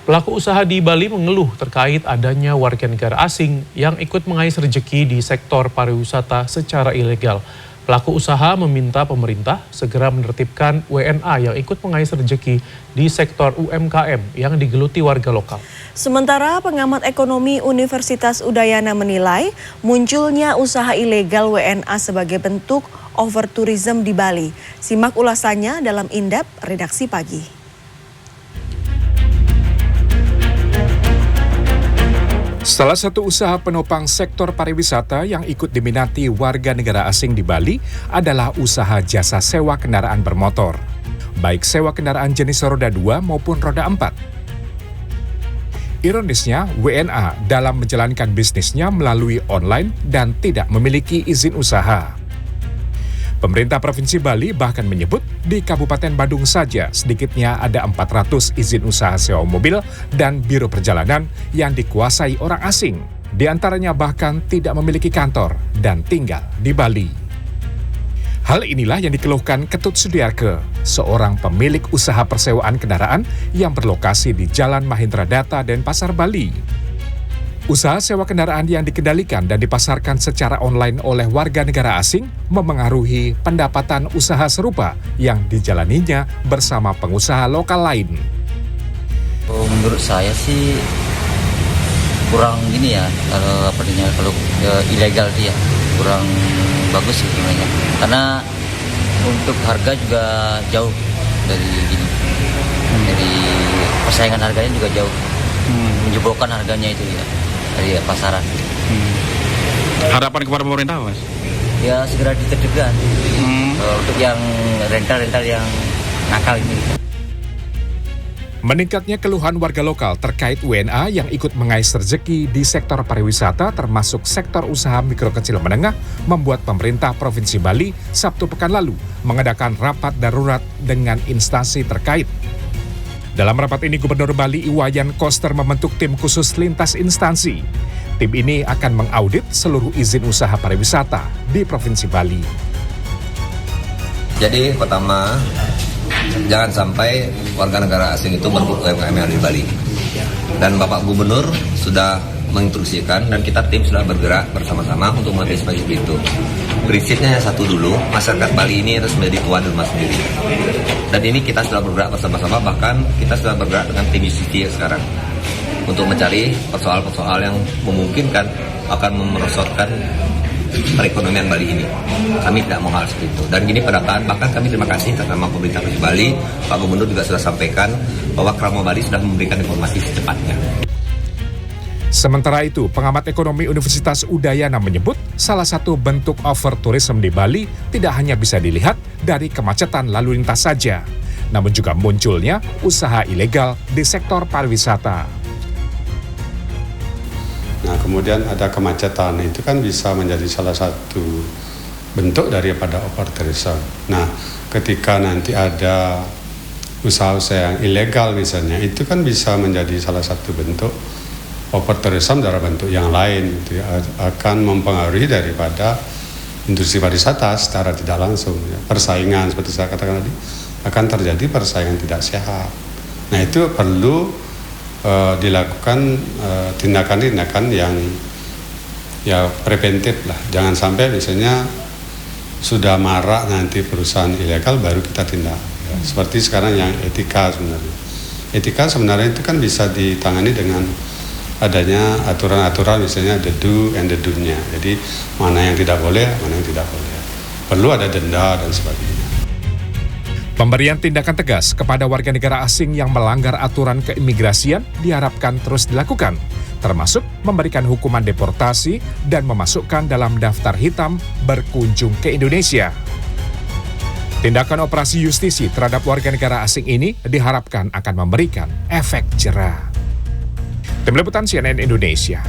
Pelaku usaha di Bali mengeluh terkait adanya warga negara asing yang ikut mengais rezeki di sektor pariwisata secara ilegal. Pelaku usaha meminta pemerintah segera menertibkan WNA yang ikut mengais rezeki di sektor UMKM yang digeluti warga lokal. Sementara pengamat ekonomi Universitas Udayana menilai munculnya usaha ilegal WNA sebagai bentuk overtourism di Bali. Simak ulasannya dalam Indep Redaksi Pagi. Salah satu usaha penopang sektor pariwisata yang ikut diminati warga negara asing di Bali adalah usaha jasa sewa kendaraan bermotor, baik sewa kendaraan jenis roda 2 maupun roda 4. Ironisnya, WNA dalam menjalankan bisnisnya melalui online dan tidak memiliki izin usaha. Pemerintah Provinsi Bali bahkan menyebut di Kabupaten Badung saja sedikitnya ada 400 izin usaha sewa mobil dan biro perjalanan yang dikuasai orang asing. Di antaranya bahkan tidak memiliki kantor dan tinggal di Bali. Hal inilah yang dikeluhkan Ketut Sudiarke, seorang pemilik usaha persewaan kendaraan yang berlokasi di Jalan Mahendra Data dan Pasar Bali. Usaha sewa kendaraan yang dikendalikan dan dipasarkan secara online oleh warga negara asing memengaruhi pendapatan usaha serupa yang dijalaninya bersama pengusaha lokal lain. Menurut saya sih kurang gini ya, kalau ilegal dia kurang bagus sih gimana. Karena untuk harga juga jauh dari gini, dari persaingan harganya juga jauh, menjebolkan harganya itu ya. Dari pasaran. Harapan kepada pemerintah, Mas? Ya segera ditertibkan untuk yang rental yang nakal ini. Meningkatnya keluhan warga lokal terkait WNA yang ikut mengais rezeki di sektor pariwisata termasuk sektor usaha mikro kecil menengah membuat pemerintah Provinsi Bali Sabtu pekan lalu mengadakan rapat darurat dengan instansi terkait. Dalam rapat ini, Gubernur Bali Iwayan Koster membentuk tim khusus lintas instansi. Tim ini akan mengaudit seluruh izin usaha pariwisata di Provinsi Bali. Jadi pertama, jangan sampai warga negara asing itu bentuk UMKM yang di Bali. Dan Bapak Gubernur sudah menginstruksikan dan kita tim sudah bergerak bersama-sama untuk mengantisipasi itu. Prinsipnya yang satu dulu, masyarakat Bali ini harus menjadi tuan rumah sendiri. Dan ini kita sudah bergerak bersama-sama, bahkan kita sudah bergerak dengan tim UCT sekarang untuk mencari persoalan-persoalan yang memungkinkan akan merosotkan perekonomian Bali ini. Kami tidak mau hal seperti itu. Dan gini pendataan, bahkan kami terima kasih atas nama pemerintah Provinsi Bali, Pak Gubernur juga sudah sampaikan bahwa Kramo Bali sudah memberikan informasi secepatnya. Sementara itu, pengamat ekonomi Universitas Udayana menyebut salah satu bentuk overtourism di Bali tidak hanya bisa dilihat dari kemacetan lalu lintas saja, namun juga munculnya usaha ilegal di sektor pariwisata. Nah, kemudian ada kemacetan, itu kan bisa menjadi salah satu bentuk daripada overtourism. Nah, ketika nanti ada usaha-usaha yang ilegal misalnya, itu kan bisa menjadi salah satu bentuk overtourism dalam bentuk yang lain, gitu ya, akan mempengaruhi daripada industri pariwisata secara tidak langsung. Ya. Persaingan seperti saya katakan tadi akan terjadi persaingan tidak sehat. Nah itu perlu dilakukan tindakan-tindakan yang ya preventif lah. Jangan sampai misalnya sudah marak nanti perusahaan ilegal baru kita tindak. Ya. Seperti sekarang yang etika sebenarnya. Etika sebenarnya itu kan bisa ditangani dengan adanya aturan-aturan, misalnya the do and the do-nya. Jadi mana yang tidak boleh, mana yang tidak boleh. Perlu ada denda dan sebagainya. Pemberian tindakan tegas kepada warga negara asing yang melanggar aturan keimigrasian diharapkan terus dilakukan, termasuk memberikan hukuman deportasi dan memasukkan dalam daftar hitam berkunjung ke Indonesia. Tindakan operasi justisi terhadap warga negara asing ini diharapkan akan memberikan efek jera. Tim Liputan CNN Indonesia.